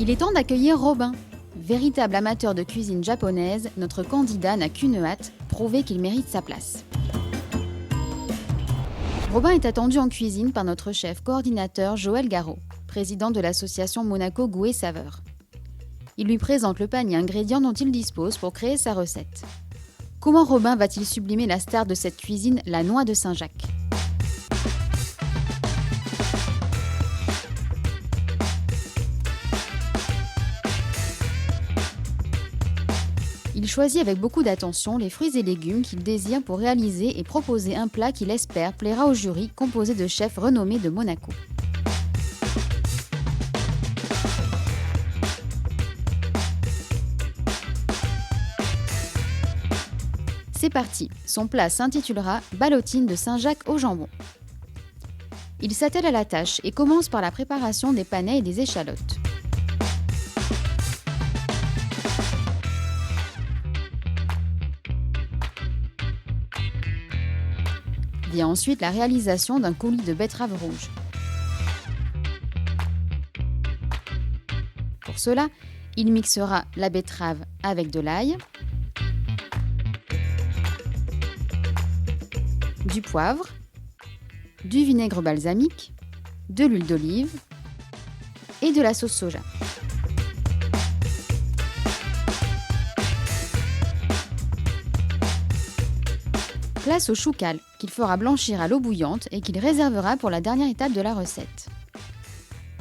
Il est temps d'accueillir Robin. Véritable amateur de cuisine japonaise, notre candidat n'a qu'une hâte, prouver qu'il mérite sa place. Robin est attendu en cuisine par notre chef coordinateur Joël Garot, président de l'association Monaco Goût et Saveur. Il lui présente le panier ingrédients dont il dispose pour créer sa recette. Comment Robin va-t-il sublimer la star de cette cuisine, la noix de Saint-Jacques ? Il choisit avec beaucoup d'attention les fruits et légumes qu'il désire pour réaliser et proposer un plat qu'il espère plaira au jury composé de chefs renommés de Monaco. C'est parti, son plat s'intitulera « Ballotine de Saint-Jacques au jambon ». Il s'attelle à la tâche et commence par la préparation des panais et des échalotes. Vient ensuite la réalisation d'un coulis de betterave rouge. Pour cela, il mixera la betterave avec de l'ail, du poivre, du vinaigre balsamique, de l'huile d'olive et de la sauce soja. Place au choucal, qu'il fera blanchir à l'eau bouillante et qu'il réservera pour la dernière étape de la recette.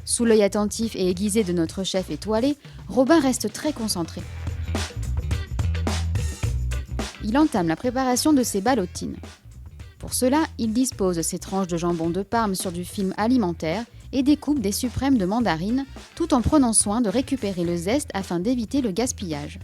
Sous l'œil attentif et aiguisé de notre chef étoilé, Robin reste très concentré. Il entame la préparation de ses ballotines. Pour cela, il dispose ses tranches de jambon de Parme sur du film alimentaire et découpe des suprêmes de mandarine, tout en prenant soin de récupérer le zeste afin d'éviter le gaspillage.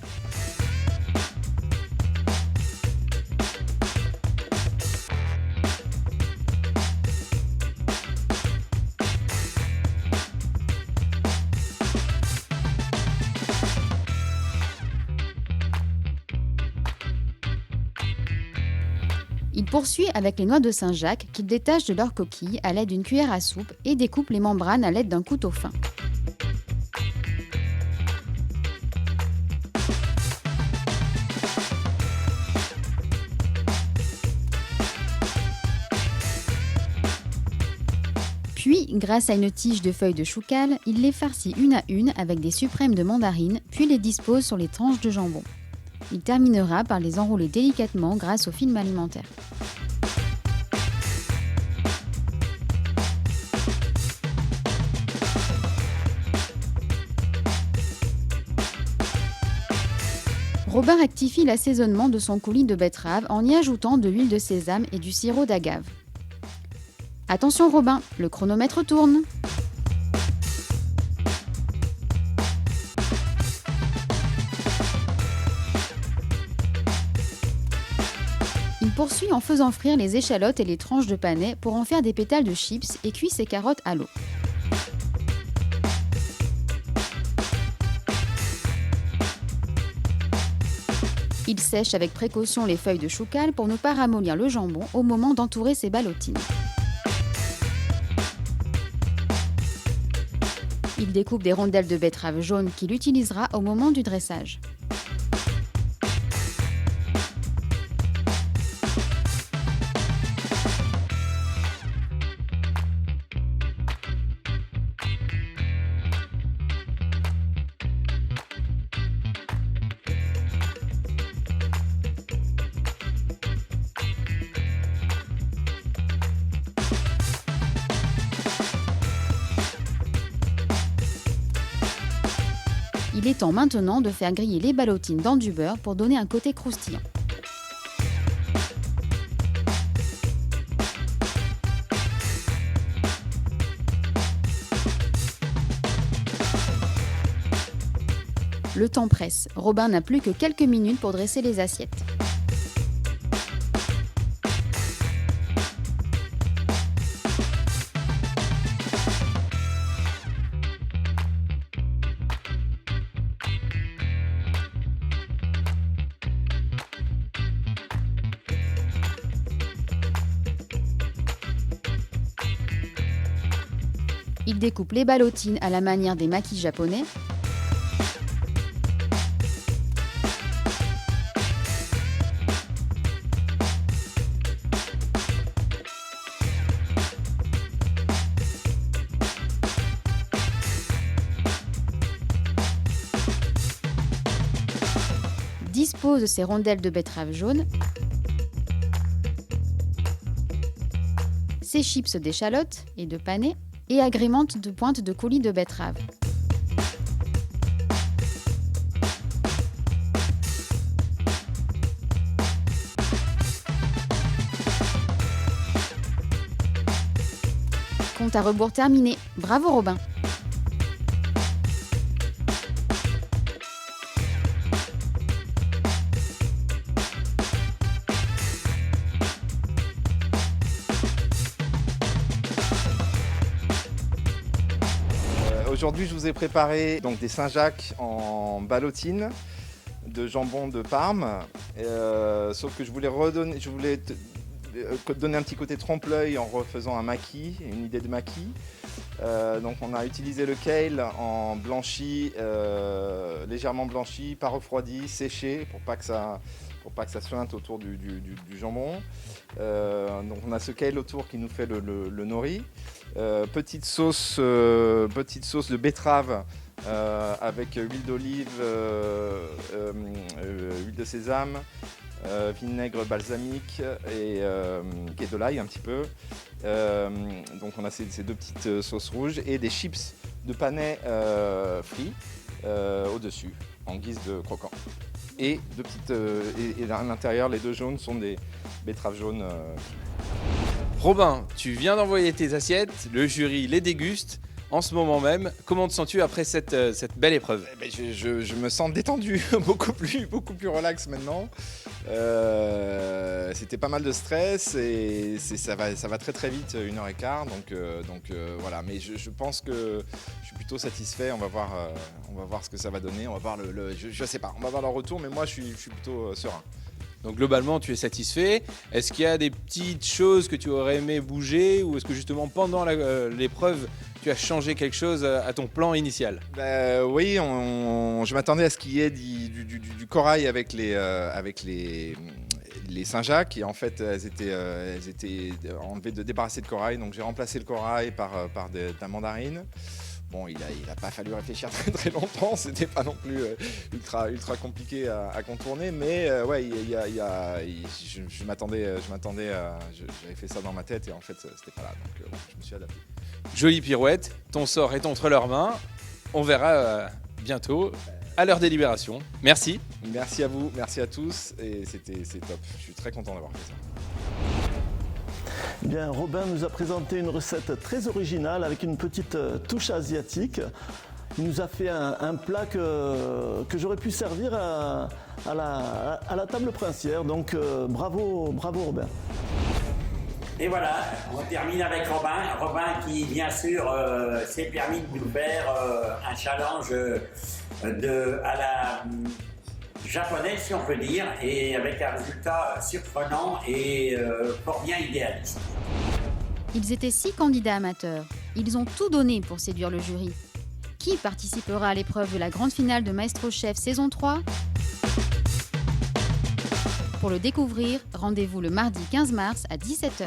Il poursuit avec les noix de Saint-Jacques qu'il détache de leur coquille à l'aide d'une cuillère à soupe et découpe les membranes à l'aide d'un couteau fin. Puis, grâce à une tige de feuilles de choucal, il les farcit une à une avec des suprêmes de mandarine, puis les dispose sur les tranches de jambon. Il terminera par les enrouler délicatement grâce au film alimentaire. Robin rectifie l'assaisonnement de son coulis de betterave en y ajoutant de l'huile de sésame et du sirop d'agave. Attention Robin, le chronomètre tourne. Il poursuit en faisant frire les échalotes et les tranches de panais pour en faire des pétales de chips et cuit ses carottes à l'eau. Il sèche avec précaution les feuilles de choucal pour ne pas ramollir le jambon au moment d'entourer ses ballotines. Il découpe des rondelles de betterave jaune qu'il utilisera au moment du dressage. Il est temps maintenant de faire griller les ballotines dans du beurre pour donner un côté croustillant. Le temps presse, Robin n'a plus que quelques minutes pour dresser les assiettes. Il découpe les ballotines à la manière des makis japonais pose ses rondelles de betterave jaune, ses chips d'échalotes et de panais et agrémente de pointes de coulis de betterave. Compte à rebours terminé. Bravo Robin! Aujourd'hui, je vous ai préparé donc des Saint-Jacques en ballotine de jambon de Parme. Sauf que je voulais donner un petit côté trompe-l'œil en refaisant un maquis, une idée de maquis. Donc on a utilisé le kale en blanchi, légèrement blanchi, pas refroidi, séché pour pas que ça suinte autour du jambon. Donc on a ce kale autour qui nous fait le nori. Petite sauce de betterave avec huile d'olive, huile de sésame, vinaigre balsamique et de l'ail un petit peu. Donc on a ces deux petites sauces rouges et des chips de panais frits au-dessus en guise de croquant. Et et à l'intérieur, les deux jaunes sont des betteraves jaunes. Robin, tu viens d'envoyer tes assiettes, le jury les déguste en ce moment même. Comment te sens-tu après cette belle épreuve ? Je me sens détendu, beaucoup plus relax maintenant. C'était pas mal de stress et ça va très très vite, 1h15. Donc voilà, mais je pense que je suis plutôt satisfait. On va voir ce que ça va donner. On va voir je sais pas, on va voir leur retour, mais moi je suis plutôt serein. Donc globalement, tu es satisfait. Est-ce qu'il y a des petites choses que tu aurais aimé bouger ou est-ce que justement pendant l'épreuve, tu as changé quelque chose à ton plan initial ? Oui, je m'attendais à ce qu'il y ait du corail avec les Saint-Jacques et en fait elles étaient enlevées débarrassées de corail, donc j'ai remplacé le corail par de la mandarine. Bon, il a pas fallu réfléchir très très longtemps, c'était pas non plus ultra compliqué à contourner, mais ouais, je m'attendais j'avais fait ça dans ma tête et en fait c'était pas là, donc bon, je me suis adapté. Jolie pirouette, ton sort est entre leurs mains. On verra bientôt à leur délibération. Merci. Merci à vous, merci à tous et c'est top. Je suis très content d'avoir fait ça. Bien, Robin nous a présenté une recette très originale avec une petite touche asiatique. Il nous a fait un plat que j'aurais pu servir à la table princière. Donc bravo Robin. Et voilà, on termine avec Robin. Robin qui, bien sûr, s'est permis de nous faire un challenge à la japonaise, si on peut dire, et avec un résultat surprenant et fort bien idéaliste. Ils étaient 6 candidats amateurs. Ils ont tout donné pour séduire le jury. Qui participera à l'épreuve de la grande finale de Maestro Chef saison 3 ? Pour le découvrir, rendez-vous le mardi 15 mars à 17h.